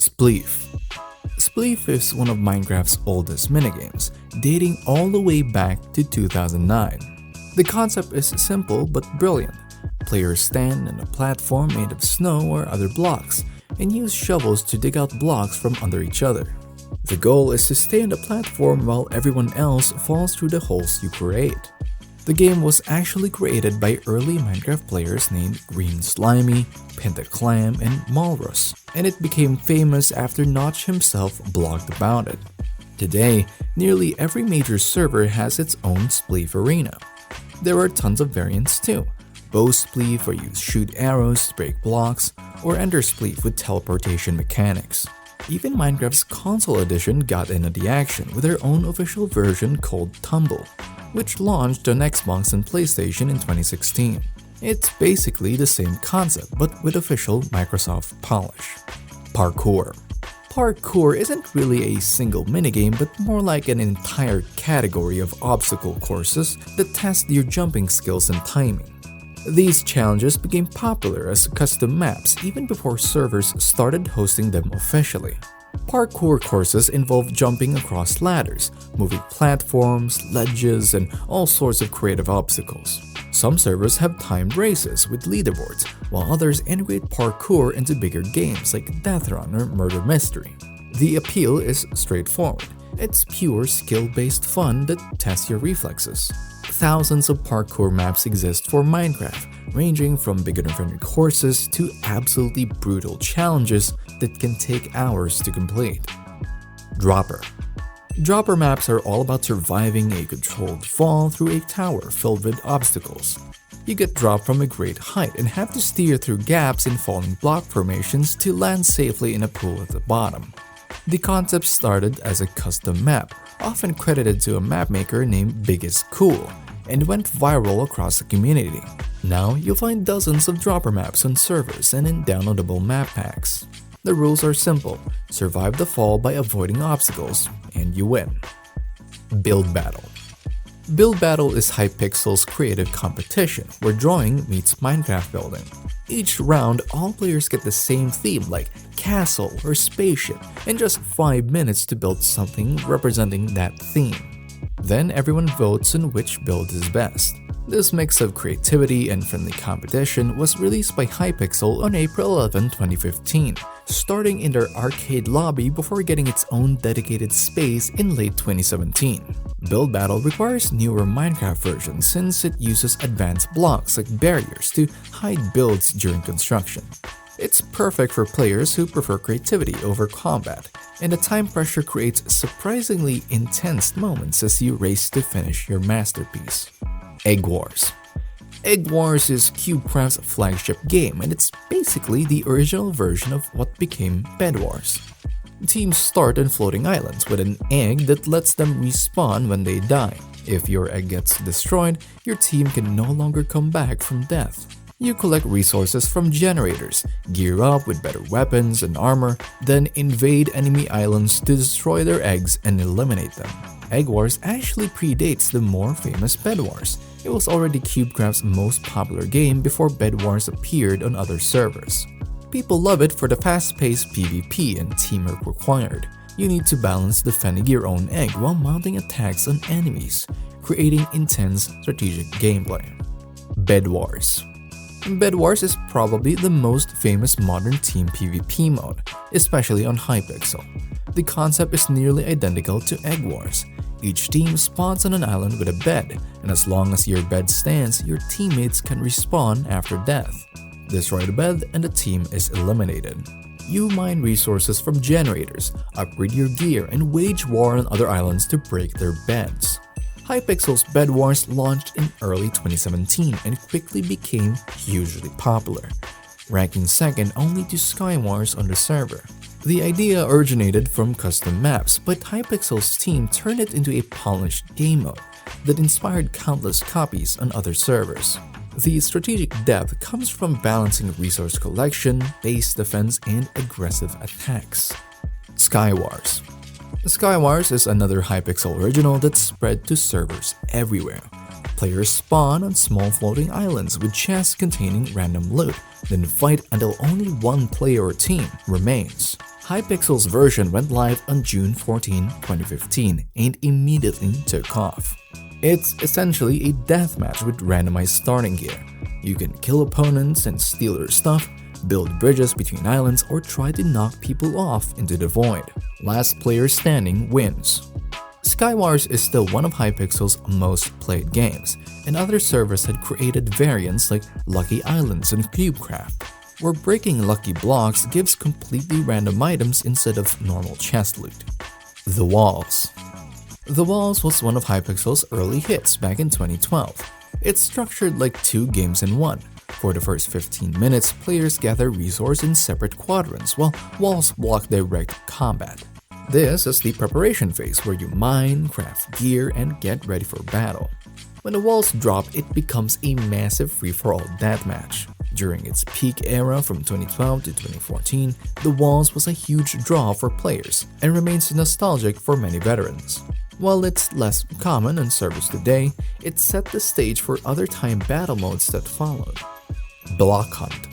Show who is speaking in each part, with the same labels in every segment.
Speaker 1: Spleef. Spleef is one of Minecraft's oldest minigames, dating all the way back to 2009. The concept is simple but brilliant. Players stand on a platform made of snow or other blocks and use shovels to dig out blocks from under each other. The goal is to stay on the platform while everyone else falls through the holes you create. The game was actually created by early Minecraft players named Green Slimy, Pentaclam, and Malrus, and it became famous after Notch himself blogged about it. Today, nearly every major server has its own Spleef arena. There are tons of variants too. Bow Spleef, where you shoot arrows to break blocks, or Ender Spleef with teleportation mechanics. Even Minecraft's console edition got into the action with their own official version called Tumble, which launched on Xbox and PlayStation in 2016. It's basically the same concept but with official Microsoft polish. Parkour. Parkour isn't really a single minigame but more like an entire category of obstacle courses that test your jumping skills and timing. These challenges became popular as custom maps even before servers started hosting them officially. Parkour courses involve jumping across ladders, moving platforms, ledges, and all sorts of creative obstacles. Some servers have timed races with leaderboards, while others integrate parkour into bigger games like Deathrun or Murder Mystery. The appeal is straightforward. It's pure skill-based fun that tests your reflexes. Thousands of parkour maps exist for Minecraft, ranging from beginner-friendly courses to absolutely brutal challenges that can take hours to complete. Dropper. Dropper maps are all about surviving a controlled fall through a tower filled with obstacles. You get dropped from a great height and have to steer through gaps in falling block formations to land safely in a pool at the bottom. The concept started as a custom map, often credited to a mapmaker named Biggest Cool, and went viral across the community. Now you'll find dozens of dropper maps on servers and in downloadable map packs. The rules are simple: survive the fall by avoiding obstacles, and you win. Build Battle. Build Battle is Hypixel's creative competition where drawing meets Minecraft building. Each round, all players get the same theme like castle or spaceship and just 5 minutes to build something representing that theme. Then everyone votes on which build is best. This mix of creativity and friendly competition was released by Hypixel on April 11, 2015, starting in their arcade lobby before getting its own dedicated space in late 2017. Build Battle requires newer Minecraft versions since it uses advanced blocks like barriers to hide builds during construction. It's perfect for players who prefer creativity over combat, and the time pressure creates surprisingly intense moments as you race to finish your masterpiece. Egg Wars. Egg Wars is CubeCraft's flagship game, and it's basically the original version of what became BedWars. Teams start on floating islands with an egg that lets them respawn when they die. If your egg gets destroyed, your team can no longer come back from death. You collect resources from generators, gear up with better weapons and armor, then invade enemy islands to destroy their eggs and eliminate them. Egg Wars actually predates the more famous BedWars. It was already CubeCraft's most popular game before BedWars appeared on other servers. People love it for the fast-paced PvP and teamwork required. You need to balance defending your own egg while mounting attacks on enemies, creating intense strategic gameplay. BedWars. BedWars is probably the most famous modern team PvP mode, especially on Hypixel. The concept is nearly identical to Egg Wars. Each team spawns on an island with a bed, and as long as your bed stands, your teammates can respawn after death. Destroy the bed and the team is eliminated. You mine resources from generators, upgrade your gear, and wage war on other islands to break their beds. Hypixel's BedWars launched in early 2017 and quickly became hugely popular, ranking second only to SkyWars on the server. The idea originated from custom maps, but Hypixel's team turned it into a polished game mode that inspired countless copies on other servers. The strategic depth comes from balancing resource collection, base defense, and aggressive attacks. SkyWars. SkyWars is another Hypixel original that's spread to servers everywhere. Players spawn on small floating islands with chests containing random loot, then fight until only one player or team remains. Hypixel's version went live on June 14, 2015 and immediately took off. It's essentially a deathmatch with randomized starting gear. You can kill opponents and steal their stuff, build bridges between islands, or try to knock people off into the void. Last player standing wins. SkyWars is still one of Hypixel's most played games, and other servers had created variants like Lucky Islands and CubeCraft, where breaking lucky blocks gives completely random items instead of normal chest loot. The Walls. The Walls was one of Hypixel's early hits back in 2012. It's structured like two games in one. For the first 15 minutes, players gather resources in separate quadrants, while walls block direct combat. This is the preparation phase where you mine, craft gear, and get ready for battle. When the walls drop, it becomes a massive free-for-all deathmatch. During its peak era from 2012 to 2014, the walls was a huge draw for players and remains nostalgic for many veterans. While it's less common on servers today, it set the stage for other time battle modes that followed. Block Hunt.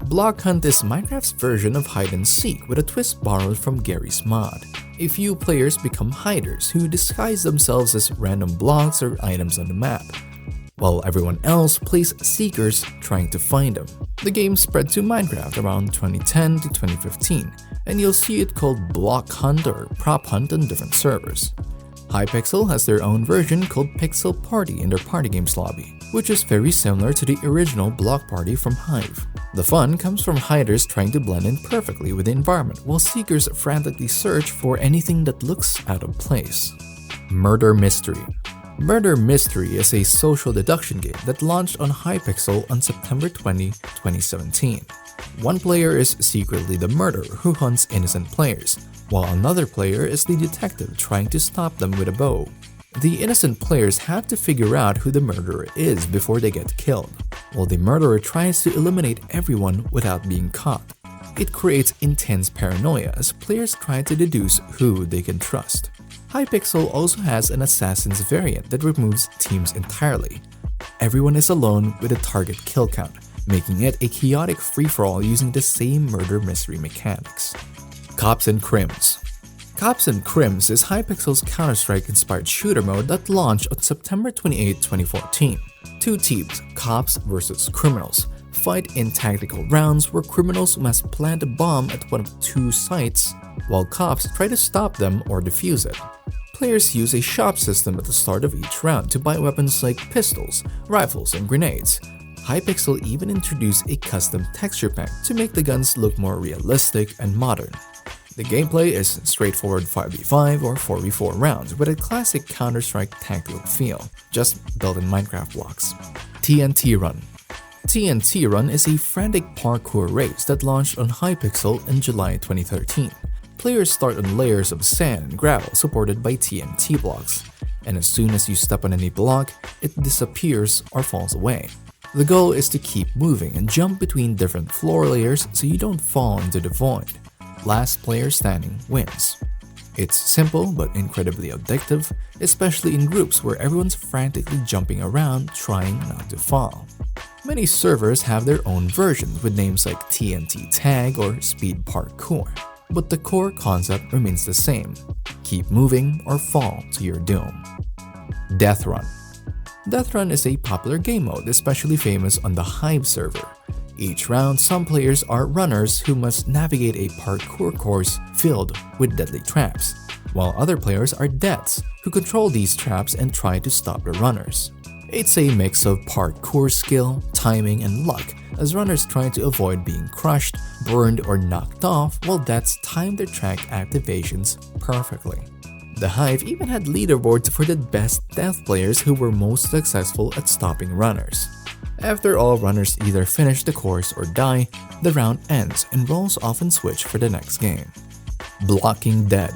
Speaker 1: Block Hunt is Minecraft's version of hide and seek with a twist borrowed from Gary's mod. A few players become hiders who disguise themselves as random blocks or items on the map, while everyone else plays seekers trying to find them. The game spread to Minecraft around 2010 to 2015, and you'll see it called Block Hunt or Prop Hunt on different servers. Hypixel has their own version called Pixel Party in their party games lobby, which is very similar to the original Block Party from Hive. The fun comes from hiders trying to blend in perfectly with the environment, while seekers frantically search for anything that looks out of place. Murder Mystery. Murder Mystery is a social deduction game that launched on Hypixel on September 20, 2017. One player is secretly the murderer who hunts innocent players, while another player is the detective trying to stop them with a bow. The innocent players have to figure out who the murderer is before they get killed, while the murderer tries to eliminate everyone without being caught. It creates intense paranoia as players try to deduce who they can trust. Hypixel also has an Assassin's variant that removes teams entirely. Everyone is alone with a target kill count, making it a chaotic free-for-all using the same murder mystery mechanics. Cops and Crims. Cops and Crims is Hypixel's Counter-Strike inspired shooter mode that launched on September 28, 2014. Two teams, cops versus criminals, fight in tactical rounds where criminals must plant a bomb at one of two sites, while cops try to stop them or defuse it. Players use a shop system at the start of each round to buy weapons like pistols, rifles, and grenades. Hypixel even introduced a custom texture pack to make the guns look more realistic and modern. The gameplay is straightforward 5v5 or 4v4 rounds with a classic Counter-Strike tactical feel, just built in Minecraft blocks. TNT Run. TNT Run is a frantic parkour race that launched on Hypixel in July 2013. Players start on layers of sand and gravel supported by TNT blocks, and as soon as you step on any block, it disappears or falls away. The goal is to keep moving and jump between different floor layers so you don't fall into the void. Last player standing wins. It's simple but incredibly addictive, especially in groups where everyone's frantically jumping around trying not to fall. Many servers have their own versions with names like TNT Tag or Speed Parkour, but the core concept remains the same: keep moving or fall to your doom. Deathrun. Deathrun is a popular game mode especially famous on the Hive server. Each round, some players are runners who must navigate a parkour course filled with deadly traps, while other players are deaths who control these traps and try to stop the runners. It's a mix of parkour skill, timing, and luck, as runners try to avoid being crushed, burned, or knocked off, while deaths time their track activations perfectly. The Hive even had leaderboards for the best death players who were most successful at stopping runners. After all runners either finish the course or die, the round ends and roles often switch for the next game. Blocking Dead.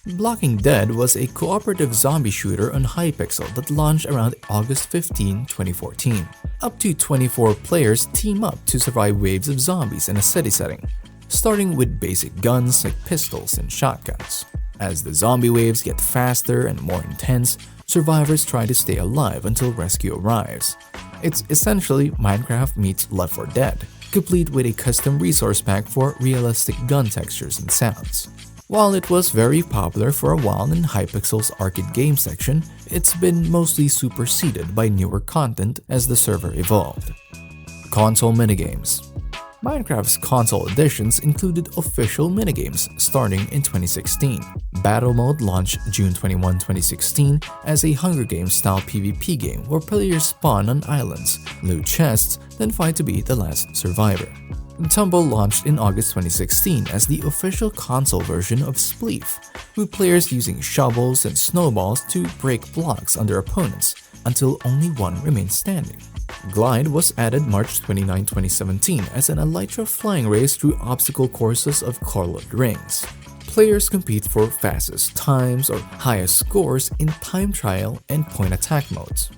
Speaker 1: Blocking Dead was a cooperative zombie shooter on Hypixel that launched around August 15, 2014. Up to 24 players team up to survive waves of zombies in a city setting, starting with basic guns like pistols and shotguns. As the zombie waves get faster and more intense, survivors try to stay alive until rescue arrives. It's essentially Minecraft meets Left 4 Dead, complete with a custom resource pack for realistic gun textures and sounds. While it was very popular for a while in Hypixel's arcade game section, it's been mostly superseded by newer content as the server evolved. Console Minigames. Minecraft's console editions included official minigames starting in 2016. Battle Mode launched June 21, 2016 as a Hunger Games-style PvP game where players spawn on islands, loot chests, then fight to be the last survivor. Tumble launched in August 2016 as the official console version of Spleef, with players using shovels and snowballs to break blocks under opponents until only one remains standing. Glide was added March 29, 2017 as an elytra flying race through obstacle courses of colored rings. Players compete for fastest times or highest scores in time trial and point attack modes.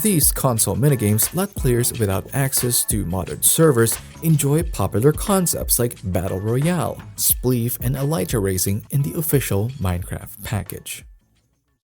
Speaker 1: These console minigames let players without access to modern servers enjoy popular concepts like Battle Royale, Spleef, and elytra racing in the official Minecraft package.